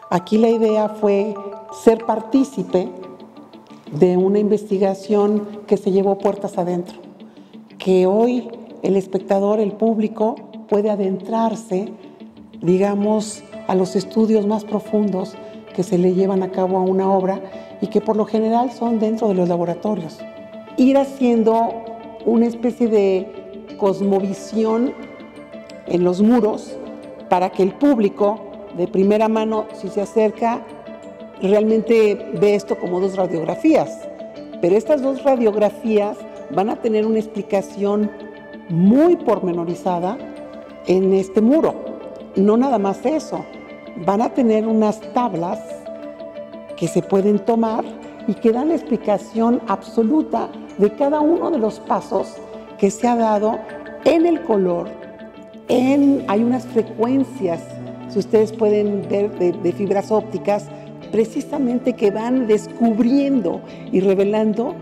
Aquí la idea fue ser partícipe de una investigación que se llevó puertas adentro, que hoy el espectador, el público, puede adentrarse, digamos, a los estudios más profundos que se le llevan a cabo a una obra y que por lo general son dentro de los laboratorios. Ir haciendo una especie de cosmovisión en los muros para que el público, de primera mano, si se acerca, realmente ve esto como dos radiografías. Pero estas dos radiografías van a tener una explicación muy pormenorizada en este muro. No nada más eso, van a tener unas tablas que se pueden tomar y que dan la explicación absoluta de cada uno de los pasos que se ha dado en el color. Hay unas frecuencias, si ustedes pueden ver, de fibras ópticas, precisamente que van descubriendo y revelando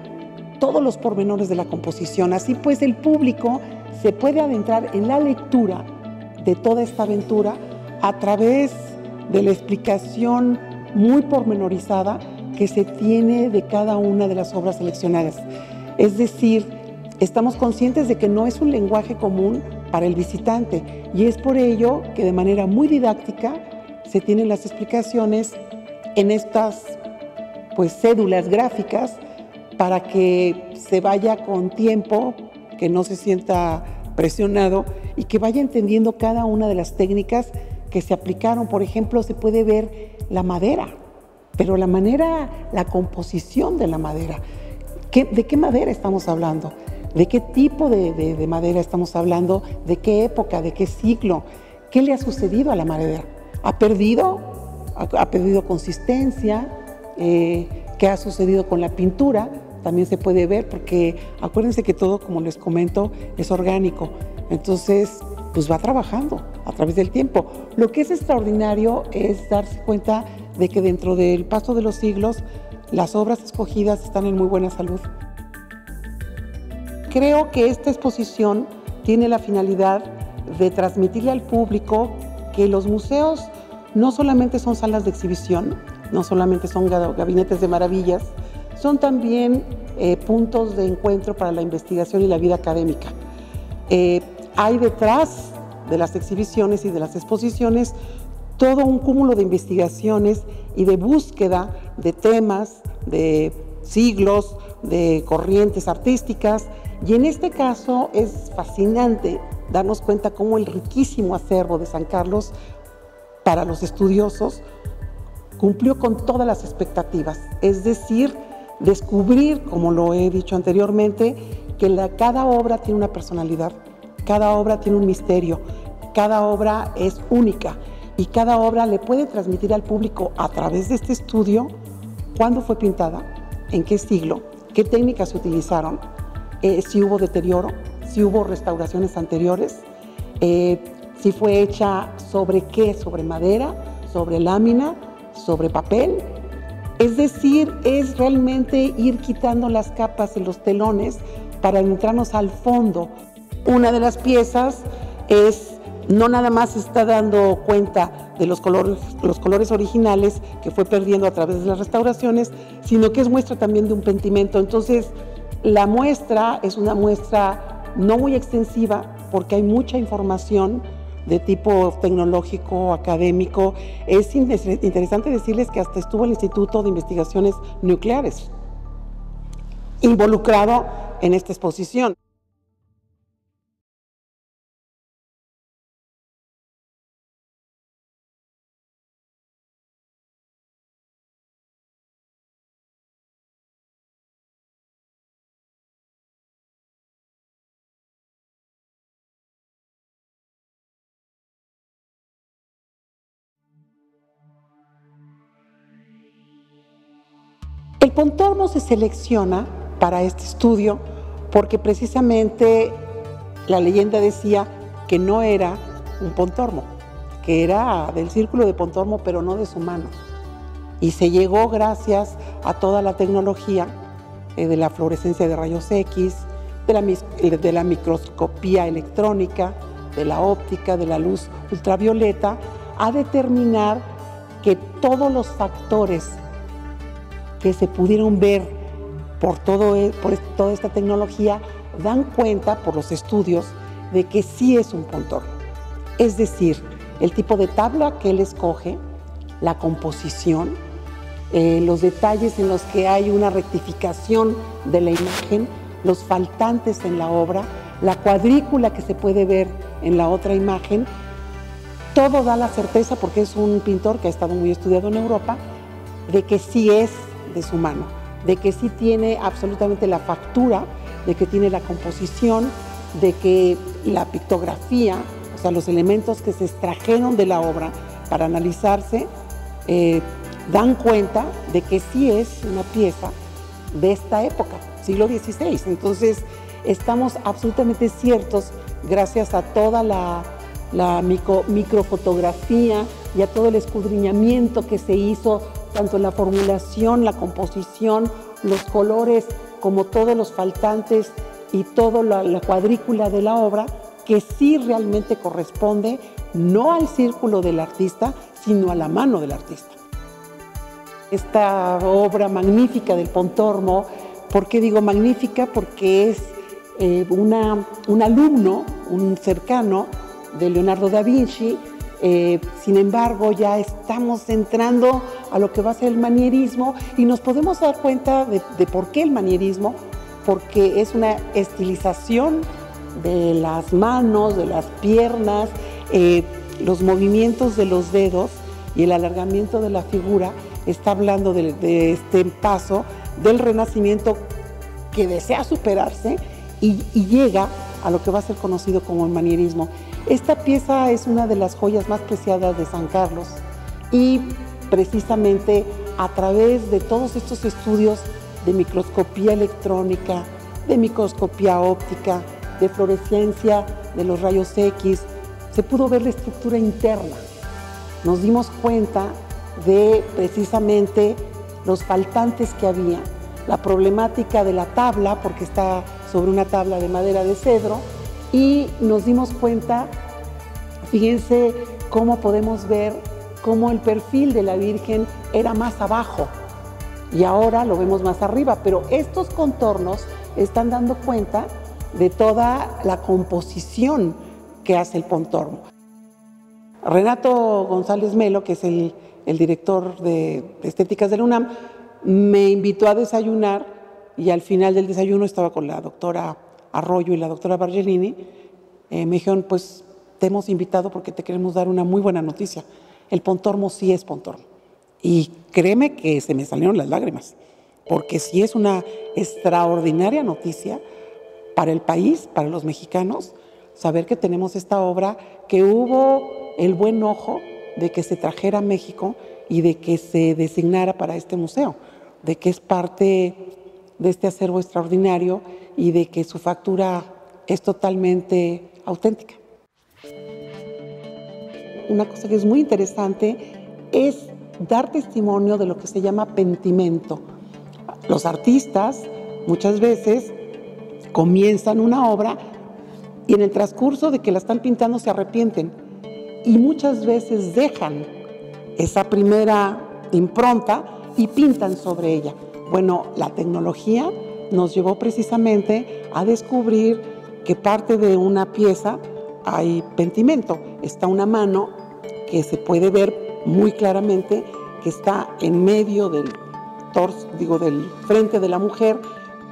todos los pormenores de la composición. Así pues, el público se puede adentrar en la lectura de toda esta aventura a través de la explicación muy pormenorizada que se tiene de cada una de las obras seleccionadas. Es decir, estamos conscientes de que no es un lenguaje común para el visitante y es por ello que de manera muy didáctica se tienen las explicaciones en estas cédulas gráficas para que se vaya con tiempo, que no se sienta presionado y que vaya entendiendo cada una de las técnicas que se aplicaron. Por ejemplo, se puede ver la madera, pero la composición de la madera. ¿De qué madera estamos hablando? ¿De qué tipo de madera estamos hablando? ¿De qué época? ¿De qué siglo? ¿Qué le ha sucedido a la madera? ¿Ha perdido consistencia? ¿Qué ha sucedido con la pintura? También se puede ver, porque acuérdense que todo, como les comento, es orgánico. Entonces, pues va trabajando a través del tiempo. Lo que es extraordinario es darse cuenta de que dentro del paso de los siglos, las obras escogidas están en muy buena salud. Creo que esta exposición tiene la finalidad de transmitirle al público que los museos no solamente son salas de exhibición, no solamente son gabinetes de maravillas, son también puntos de encuentro para la investigación y la vida académica. Hay detrás de las exhibiciones y de las exposiciones todo un cúmulo de investigaciones y de búsqueda de temas, de siglos, de corrientes artísticas, y en este caso es fascinante darnos cuenta cómo el riquísimo acervo de San Carlos para los estudiosos cumplió con todas las expectativas, es decir, descubrir, como lo he dicho anteriormente, que cada obra tiene una personalidad, cada obra tiene un misterio, cada obra es única y cada obra le puede transmitir al público a través de este estudio cuándo fue pintada, en qué siglo, qué técnicas se utilizaron, si hubo deterioro, si hubo restauraciones anteriores, si fue hecha sobre qué, sobre madera, sobre lámina, sobre papel. Es decir, es realmente ir quitando las capas de los telones para adentrarnos al fondo. Una de las piezas no nada más se está dando cuenta de los colores originales que fue perdiendo a través de las restauraciones, sino que es muestra también de un pentimento. Entonces, la muestra es una muestra no muy extensiva porque hay mucha información de tipo tecnológico, académico. Es interesante decirles que hasta estuvo el Instituto de Investigaciones Nucleares involucrado en esta exposición. El Pontormo se selecciona para este estudio porque precisamente la leyenda decía que no era un Pontormo, que era del círculo de Pontormo, pero no de su mano. Y se llegó gracias a toda la tecnología de la fluorescencia de rayos X, de la microscopía electrónica, de la óptica, de la luz ultravioleta, a determinar que todos los factores que se pudieron ver por toda esta tecnología dan cuenta por los estudios de que sí es un contorno. Es decir, el tipo de tabla que él escoge, la composición, los detalles en los que hay una rectificación de la imagen, los faltantes en la obra, la cuadrícula que se puede ver en la otra imagen, todo da la certeza, porque es un pintor que ha estado muy estudiado en Europa, de que sí es de su mano, de que sí tiene absolutamente la factura, de que tiene la composición, de que la pictografía, o sea, los elementos que se extrajeron de la obra para analizarse, dan cuenta de que sí es una pieza de esta época, siglo XVI. Entonces, estamos absolutamente ciertos, gracias a toda la microfotografía y a todo el escudriñamiento que se hizo, tanto en la formulación, la composición, los colores, como todos los faltantes y toda la cuadrícula de la obra, que sí realmente corresponde no al círculo del artista, sino a la mano del artista. Esta obra magnífica del Pontormo, ¿por qué digo magnífica? Porque es un alumno, un cercano de Leonardo da Vinci. Sin embargo, ya estamos entrando a lo que va a ser el manierismo y nos podemos dar cuenta de por qué el manierismo, porque es una estilización de las manos, de las piernas, los movimientos de los dedos y el alargamiento de la figura. Está hablando de este paso del Renacimiento que desea superarse y llega a lo que va a ser conocido como el manierismo. Esta pieza es una de las joyas más preciadas de San Carlos y precisamente a través de todos estos estudios de microscopía electrónica, de microscopía óptica, de fluorescencia de los rayos X, se pudo ver la estructura interna. Nos dimos cuenta de precisamente los faltantes que había, la problemática de la tabla, porque está sobre una tabla de madera de cedro, y nos dimos cuenta, fíjense cómo podemos ver cómo el perfil de la Virgen era más abajo y ahora lo vemos más arriba, pero estos contornos están dando cuenta de toda la composición que hace el Pontormo. Renato González Melo, que es el director de Estéticas de la UNAM, me invitó a desayunar y al final del desayuno estaba con la doctora Arroyo y la doctora Bargelini. Me dijeron, pues te hemos invitado porque te queremos dar una muy buena noticia. El Pontormo sí es Pontormo. Y créeme que se me salieron las lágrimas, porque sí es una extraordinaria noticia para el país, para los mexicanos, saber que tenemos esta obra, que hubo el buen ojo de que se trajera a México y de que se designara para este museo, de que es parte de este acervo extraordinario y de que su factura es totalmente auténtica. Una cosa que es muy interesante es dar testimonio de lo que se llama pentimento. Los artistas muchas veces comienzan una obra y en el transcurso de que la están pintando se arrepienten y muchas veces dejan esa primera impronta y pintan sobre ella. Bueno, la tecnología nos llevó precisamente a descubrir que parte de una pieza hay pentimento. Está una mano que se puede ver muy claramente que está en medio del torso, del frente de la mujer,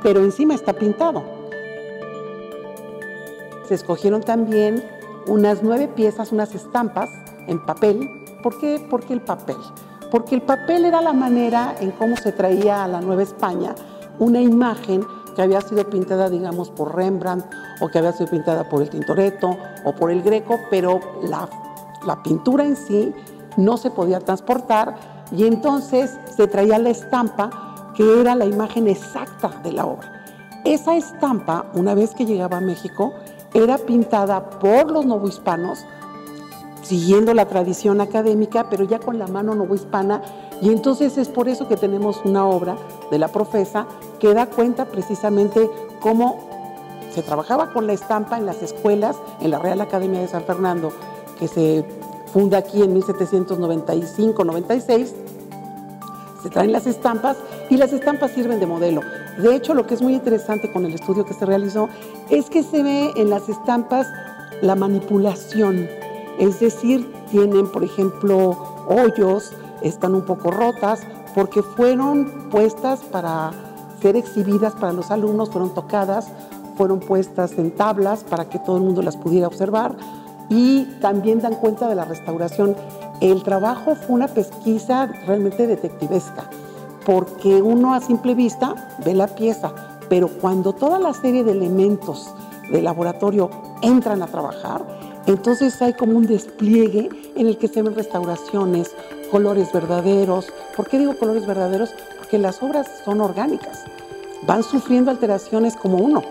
pero encima está pintado. Se escogieron también unas 9 piezas, unas estampas en papel. ¿Por qué? ¿Por qué el papel? Porque el papel era la manera en cómo se traía a la Nueva España una imagen que había sido pintada, digamos, por Rembrandt o que había sido pintada por el Tintoretto o por el Greco, pero la pintura en sí no se podía transportar y entonces se traía la estampa que era la imagen exacta de la obra. Esa estampa, una vez que llegaba a México, era pintada por los novohispanos, siguiendo la tradición académica, pero ya con la mano novohispana, y entonces es por eso que tenemos una obra de la profesa que da cuenta precisamente cómo se trabajaba con la estampa en las escuelas, en la Real Academia de San Fernando, que se funda aquí en 1795-96, se traen las estampas y las estampas sirven de modelo. De hecho, lo que es muy interesante con el estudio que se realizó es que se ve en las estampas la manipulación, es decir, tienen, por ejemplo, hoyos, están un poco rotas, porque fueron puestas para ser exhibidas para los alumnos, fueron tocadas, fueron puestas en tablas para que todo el mundo las pudiera observar y también dan cuenta de la restauración. El trabajo fue una pesquisa realmente detectivesca, porque uno a simple vista ve la pieza, pero cuando toda la serie de elementos del laboratorio entran a trabajar, entonces hay como un despliegue en el que se ven restauraciones, colores verdaderos. ¿Por qué digo colores verdaderos? Porque las obras son orgánicas, van sufriendo alteraciones como uno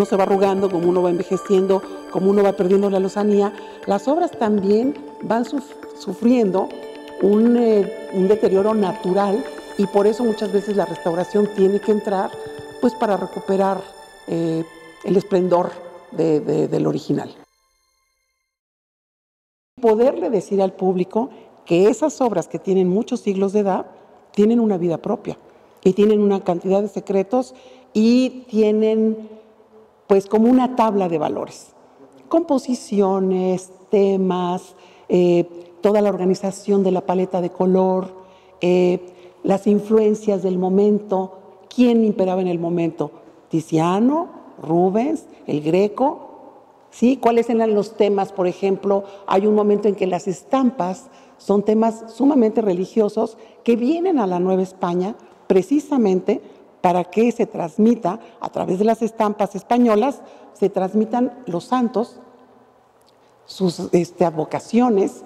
se va arrugando, como uno va envejeciendo, como uno va perdiendo la lozanía. Las obras también van sufriendo un deterioro natural y por eso muchas veces la restauración tiene que entrar pues para recuperar el esplendor del original. Poderle decir al público que esas obras que tienen muchos siglos de edad tienen una vida propia y tienen una cantidad de secretos y tienen pues como una tabla de valores, composiciones, temas, toda la organización de la paleta de color, las influencias del momento, quién imperaba en el momento, Tiziano, Rubens, el Greco, ¿sí? ¿Cuáles eran los temas? Por ejemplo, hay un momento en que las estampas son temas sumamente religiosos que vienen a la Nueva España precisamente para que se transmita a través de las estampas españolas, se transmitan los santos, sus advocaciones,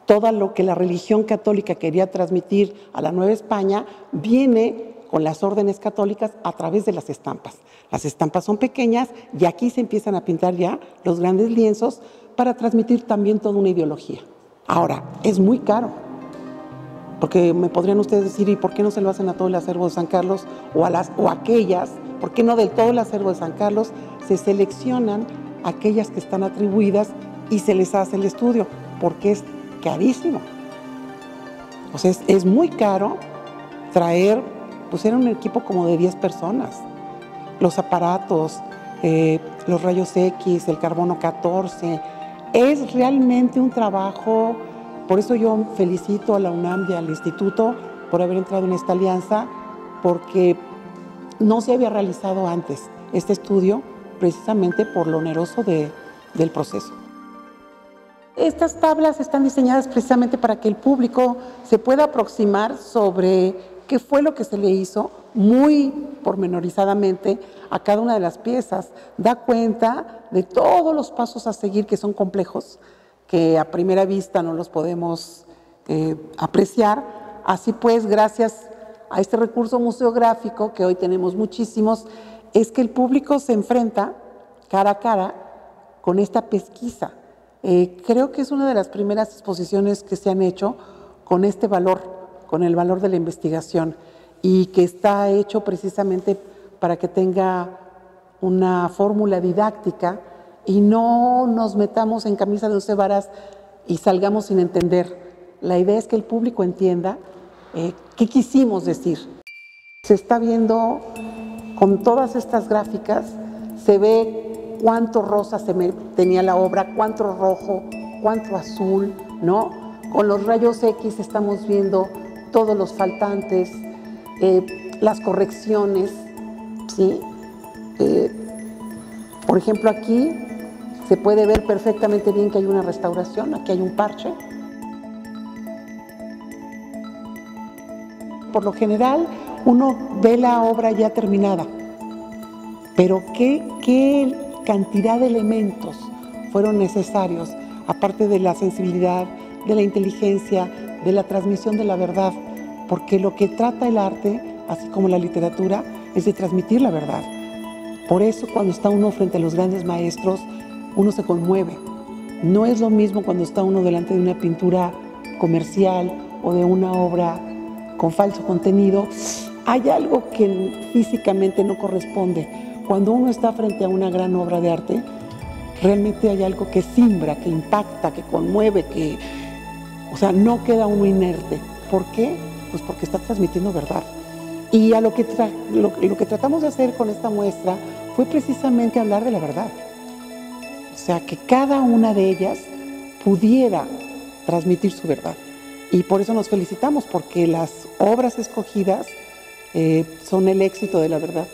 todo lo que la religión católica quería transmitir a la Nueva España, viene con las órdenes católicas a través de las estampas. Las estampas son pequeñas y aquí se empiezan a pintar ya los grandes lienzos para transmitir también toda una ideología. Ahora, es muy caro, porque me podrían ustedes decir, ¿y por qué no se lo hacen a todo el acervo de San Carlos o a aquellas? ¿Por qué no del todo el acervo de San Carlos? Se seleccionan aquellas que están atribuidas y se les hace el estudio, porque es carísimo. O sea, es muy caro traer, pues era un equipo como de 10 personas. Los aparatos, los rayos X, el carbono 14, es realmente un trabajo. Por eso yo felicito a la UNAM y al Instituto por haber entrado en esta alianza, porque no se había realizado antes este estudio precisamente por lo oneroso del proceso. Estas tablas están diseñadas precisamente para que el público se pueda aproximar sobre qué fue lo que se le hizo muy pormenorizadamente a cada una de las piezas. Da cuenta de todos los pasos a seguir que son complejos, que a primera vista no los podemos apreciar. Así pues, gracias a este recurso museográfico, que hoy tenemos muchísimos, es que el público se enfrenta cara a cara con esta pesquisa. Creo que es una de las primeras exposiciones que se han hecho con este valor, con el valor de la investigación, y que está hecho precisamente para que tenga una fórmula didáctica y no nos metamos en camisa de 11 varas y salgamos sin entender. La idea es que el público entienda qué quisimos decir. Se está viendo con todas estas gráficas, se ve cuánto rosa tenía la obra, cuánto rojo, cuánto azul, ¿no? Con los rayos X estamos viendo todos los faltantes, las correcciones, ¿sí? Por ejemplo, aquí se puede ver perfectamente bien que hay una restauración, aquí hay un parche. Por lo general, uno ve la obra ya terminada, pero ¿qué cantidad de elementos fueron necesarios, aparte de la sensibilidad, de la inteligencia, de la transmisión de la verdad? Porque lo que trata el arte, así como la literatura, es de transmitir la verdad. Por eso, cuando está uno frente a los grandes maestros, uno se conmueve. No es lo mismo cuando está uno delante de una pintura comercial o de una obra con falso contenido. Hay algo que físicamente no corresponde. Cuando uno está frente a una gran obra de arte, realmente hay algo que simbra, que impacta, que conmueve, o sea, no queda uno inerte. ¿Por qué? Pues porque está transmitiendo verdad. Y lo que tratamos de hacer con esta muestra fue precisamente hablar de la verdad. O sea, que cada una de ellas pudiera transmitir su verdad. Y por eso nos felicitamos, porque las obras escogidas son el éxito de la verdad.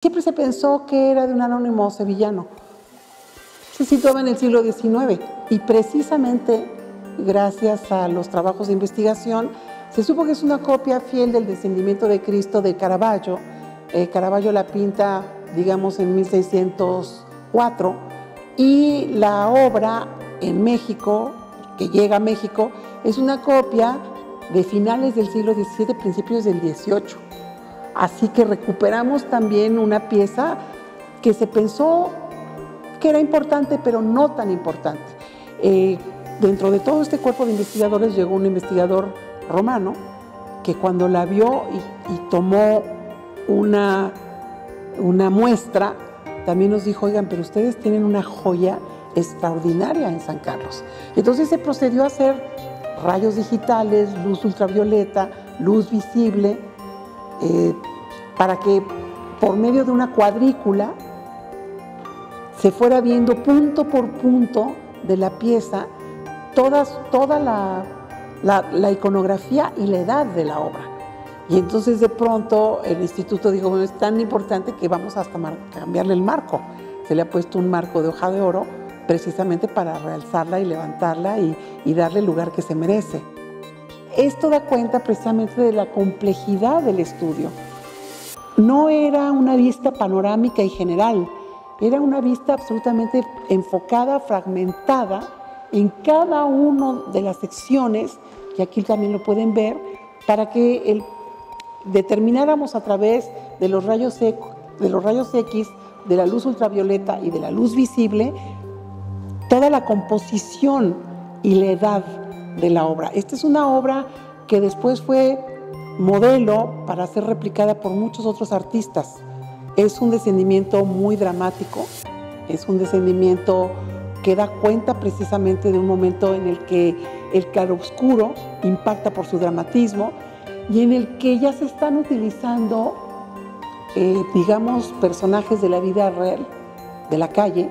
Siempre se pensó que era de un anónimo sevillano. Se situaba en el siglo XIX y precisamente gracias a los trabajos de investigación se supo que es una copia fiel del Descendimiento de Cristo de Caravaggio. Caravaggio la pinta, digamos, en 1604 y la obra en México, que llega a México, es una copia de finales del siglo XVII, principios del XVIII. Así que recuperamos también una pieza que se pensó que era importante, pero no tan importante. Dentro de todo este cuerpo de investigadores llegó un investigador romano que cuando la vio y tomó una muestra, también nos dijo, oigan, pero ustedes tienen una joya extraordinaria en San Carlos. Entonces se procedió a hacer rayos digitales, luz ultravioleta, luz visible, para que por medio de una cuadrícula se fuera viendo punto por punto de la pieza toda la iconografía y la edad de la obra. Y entonces de pronto el instituto dijo, bueno, es tan importante que vamos hasta cambiarle el marco. Se le ha puesto un marco de hoja de oro precisamente para realzarla y levantarla y darle el lugar que se merece. Esto da cuenta precisamente de la complejidad del estudio. No era una vista panorámica y general, era una vista absolutamente enfocada, fragmentada en cada una de las secciones, que aquí también lo pueden ver, para que determináramos a través de los rayos X, de la luz ultravioleta y de la luz visible, toda la composición y la edad de la obra. Esta es una obra que después fue modelo para ser replicada por muchos otros artistas. Es un descendimiento muy dramático, es un descendimiento que da cuenta precisamente de un momento en el que el claroscuro impacta por su dramatismo y en el que ya se están utilizando, digamos, personajes de la vida real, de la calle.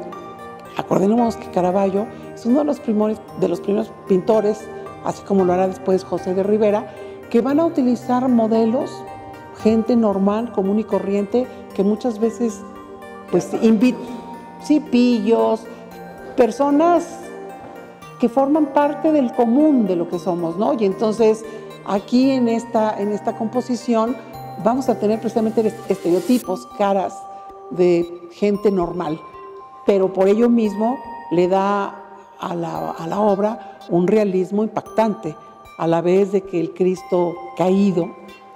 Acordémonos que Caravaggio es uno de los primeros pintores, así como lo hará después José de Rivera, que van a utilizar modelos, gente normal, común y corriente, que muchas veces, pues, pillos, personas que forman parte del común de lo que somos, ¿no? Y entonces, aquí en esta composición vamos a tener precisamente estereotipos, caras de gente normal, pero por ello mismo le da a la obra un realismo impactante, a la vez de que el Cristo caído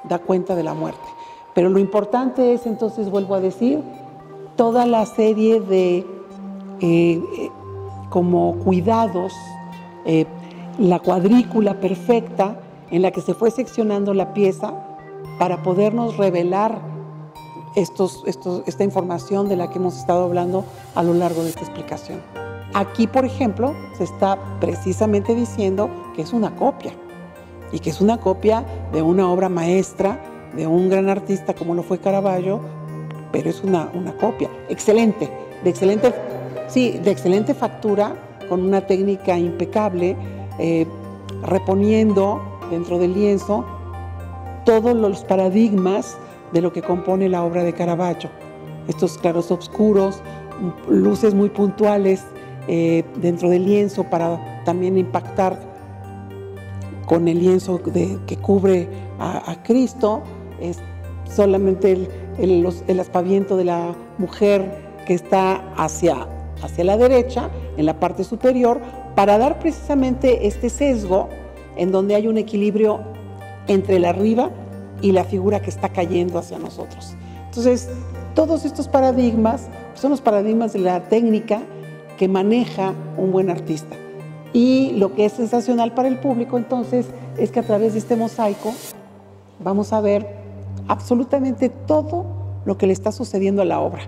da cuenta de la muerte. Pero lo importante es, entonces, vuelvo a decir, toda la serie de como cuidados, la cuadrícula perfecta en la que se fue seccionando la pieza para podernos revelar esta información de la que hemos estado hablando a lo largo de esta explicación. Aquí, por ejemplo, se está precisamente diciendo que es una copia y que es una copia de una obra maestra de un gran artista como lo fue Caravaggio, pero es una copia excelente, de excelente factura, con una técnica impecable, reponiendo dentro del lienzo todos los paradigmas de lo que compone la obra de Caravaggio. Estos claros oscuros, luces muy puntuales dentro del lienzo para también impactar con el lienzo que cubre a Cristo. Es solamente el aspaviento de la mujer que está hacia la derecha, en la parte superior, para dar precisamente este sesgo en donde hay un equilibrio entre el arriba y la figura que está cayendo hacia nosotros. Entonces, todos estos paradigmas son los paradigmas de la técnica que maneja un buen artista. Y lo que es sensacional para el público, entonces, es que a través de este mosaico vamos a ver absolutamente todo lo que le está sucediendo a la obra.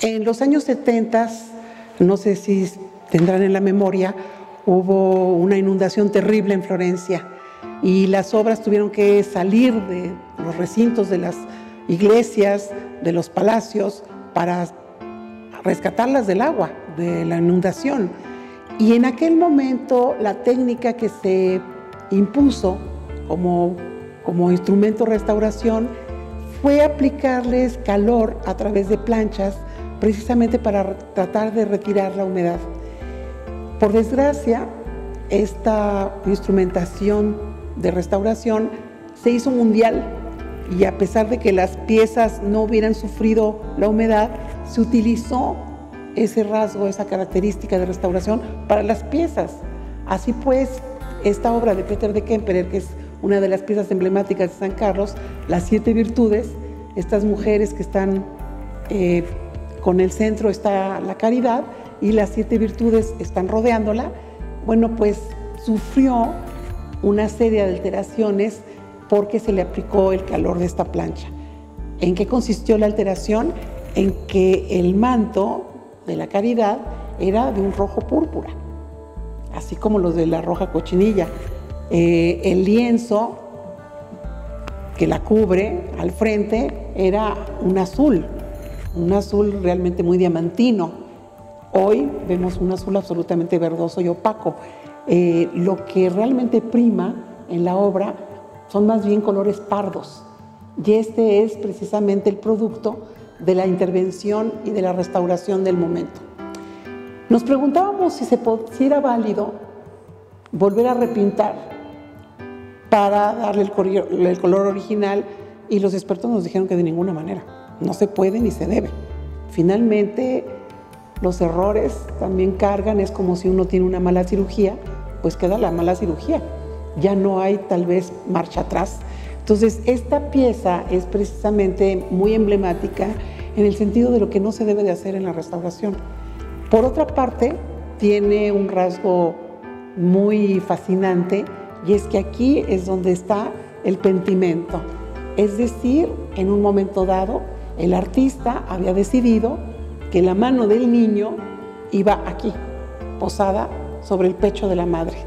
En los años 70, no sé si tendrán en la memoria, hubo una inundación terrible en Florencia y las obras tuvieron que salir de los recintos de las iglesias, de los palacios, para rescatarlas del agua, de la inundación. Y en aquel momento la técnica que se impuso como instrumento de restauración fue aplicarles calor a través de planchas, precisamente para tratar de retirar la humedad. Por desgracia, esta instrumentación de restauración se hizo mundial y a pesar de que las piezas no hubieran sufrido la humedad, se utilizó ese rasgo, esa característica de restauración para las piezas. Así pues, esta obra de Peter de Kemperer, que es una de las piezas emblemáticas de San Carlos, las 7 virtudes, estas mujeres que están con el centro está la caridad y las 7 virtudes están rodeándola, bueno, pues sufrió una serie de alteraciones porque se le aplicó el calor de esta plancha. ¿En qué consistió la alteración? En que el manto de la caridad era de un rojo púrpura, así como los de la roja cochinilla. El lienzo que la cubre al frente era un azul realmente muy diamantino. Hoy vemos un azul absolutamente verdoso y opaco. Lo que realmente prima en la obra son más bien colores pardos, y este es precisamente el producto de la intervención y de la restauración del momento. Nos preguntábamos si era válido volver a repintar para darle el color original, y los expertos nos dijeron que de ninguna manera, no se puede ni se debe. Finalmente, los errores también cargan, es como si uno tiene una mala cirugía, pues queda la mala cirugía, ya no hay tal vez marcha atrás. Entonces, esta pieza es precisamente muy emblemática en el sentido de lo que no se debe de hacer en la restauración. Por otra parte, tiene un rasgo muy fascinante, y es que aquí es donde está el pentimento. Es decir, en un momento dado, el artista había decidido que la mano del niño iba aquí, posada sobre el pecho de la madre.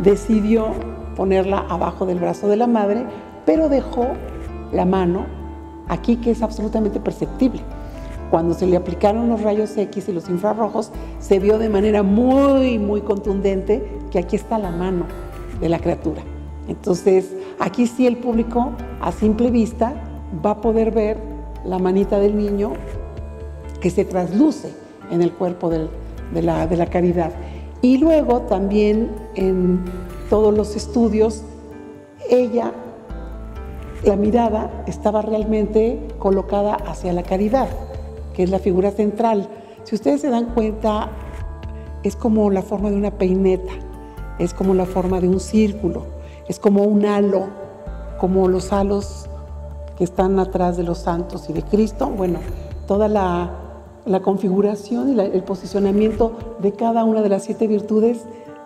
Decidió ponerla abajo del brazo de la madre, pero dejó la mano aquí, que es absolutamente perceptible. Cuando se le aplicaron los rayos X y los infrarrojos, se vio de manera muy, muy contundente que aquí está la mano de la criatura. Entonces, aquí sí el público, a simple vista, va a poder ver la manita del niño que se trasluce en el cuerpo de la caridad. Y luego también en todos los estudios, la mirada estaba realmente colocada hacia la caridad, que es la figura central. Si ustedes se dan cuenta, es como la forma de una peineta, es como la forma de un círculo, es como un halo, como los halos que están atrás de los santos y de Cristo. Bueno, toda la configuración y el posicionamiento de cada una de las 7 virtudes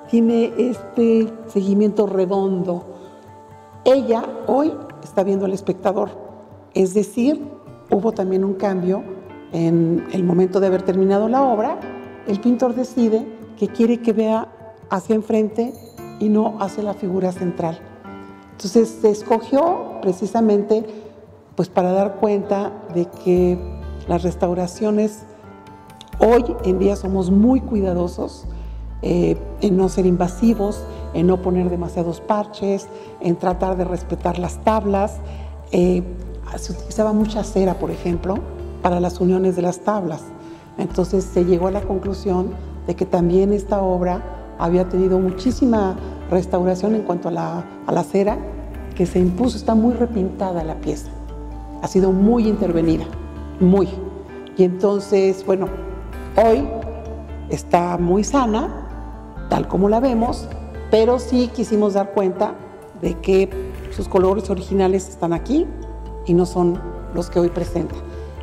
tiene este seguimiento redondo. Ella hoy está viendo al espectador, es decir, hubo también un cambio en el momento de haber terminado la obra. El pintor decide que quiere que vea hacia enfrente y no hacia la figura central. Entonces se escogió precisamente pues para dar cuenta de que las restauraciones hoy en día somos muy cuidadosos en no ser invasivos, en no poner demasiados parches, en tratar de respetar las tablas. Se utilizaba mucha cera, por ejemplo, para las uniones de las tablas. Entonces se llegó a la conclusión de que también esta obra había tenido muchísima restauración en cuanto a la cera, que se impuso, está muy repintada la pieza, ha sido muy intervenida, muy. Y entonces, bueno, hoy está muy sana, tal como la vemos, pero sí quisimos dar cuenta de que sus colores originales están aquí y no son los que hoy presenta.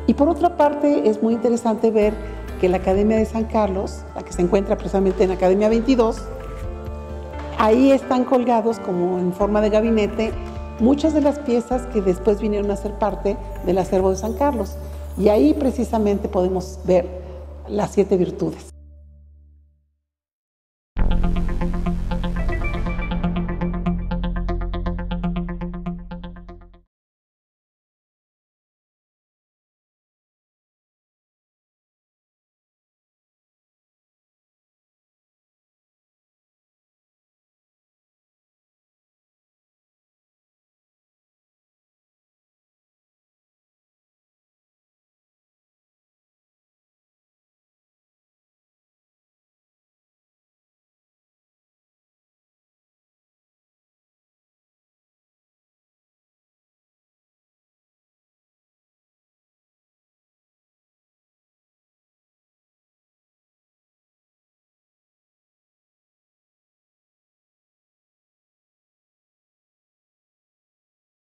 Y por otra parte, es muy interesante ver que la Academia de San Carlos, la que se encuentra precisamente en Academia 22, ahí están colgados como en forma de gabinete muchas de las piezas que después vinieron a ser parte del acervo de San Carlos. Y ahí precisamente podemos ver las 7 virtudes.